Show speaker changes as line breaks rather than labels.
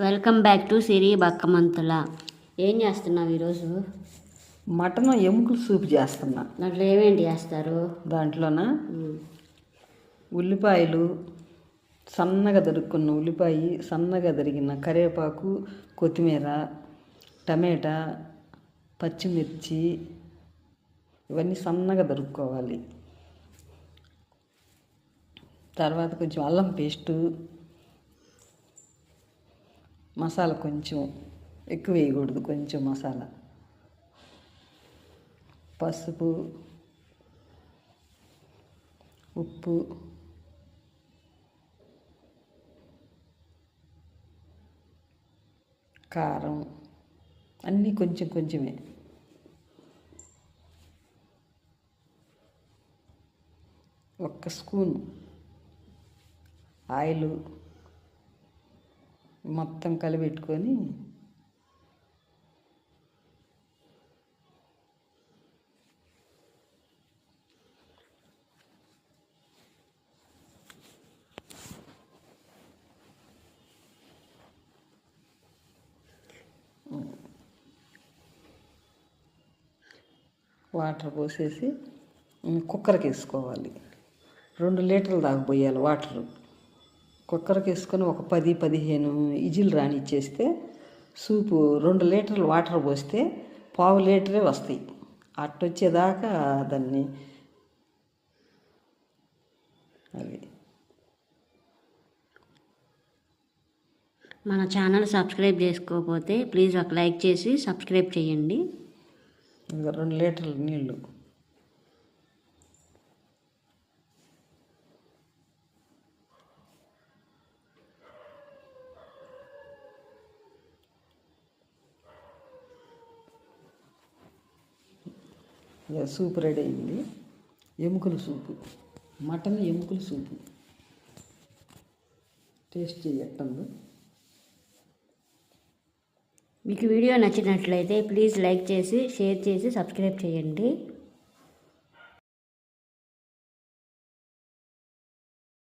Welcome back to సిరి బక్కమంతుల. ఏం చేస్తున్నావు ఈరోజు?
మటన్ ఎముకల సూప్ చేస్తున్నా.
దాంట్లో ఏమేంటి చేస్తారు?
దాంట్లోన ఉల్లిపాయలు, సన్నగా తరుక్కున్న ఉల్లిపాయ, సన్నగా తరిగిన కరివేపాకు, కొత్తిమీర, టమాటా, పచ్చిమిర్చి ఇవన్నీ సన్నగా తరుక్కోవాలి. తర్వాత కొంచెం అల్లం పేస్టు, మసాలా కొంచెం ఎక్కువ వేయకూడదు, కొంచెం మసాలా, పసుపు, ఉప్పు, కారం అన్నీ కొంచెం కొంచెమే. ఒక్క స్పూన్ ఆయిల్ మొత్తం కలిపెట్టుకొని వాటర్ పోసేసి కుక్కర్కి వేసుకోవాలి. 2 లీటర్లు దాకా పోయాలి వాటరు. కుక్కర్కి వేసుకొని ఒక 10-15 విజిల్ రానిచ్చేస్తే సూపు 2 లీటర్లు వాటర్ పోస్తే 1/2 లీటరే వస్తాయి. అట్టొచ్చేదాకా దాన్ని అది.
మన ఛానల్ సబ్స్క్రైబ్ చేసుకోకపోతే ప్లీజ్ ఒక లైక్ చేసి సబ్స్క్రైబ్ చేయండి.
ఇంకా 2 లీటర్ల నీళ్ళు సూప్ రెడీ అయింది. ఎముకల సూపు, మటన్ ఎముకల సూపు. టేస్ట్ చేయట్టండి.
మీకు వీడియో నచ్చినట్లయితే ప్లీజ్ లైక్ చేసి షేర్ చేసి సబ్స్క్రైబ్ చేయండి.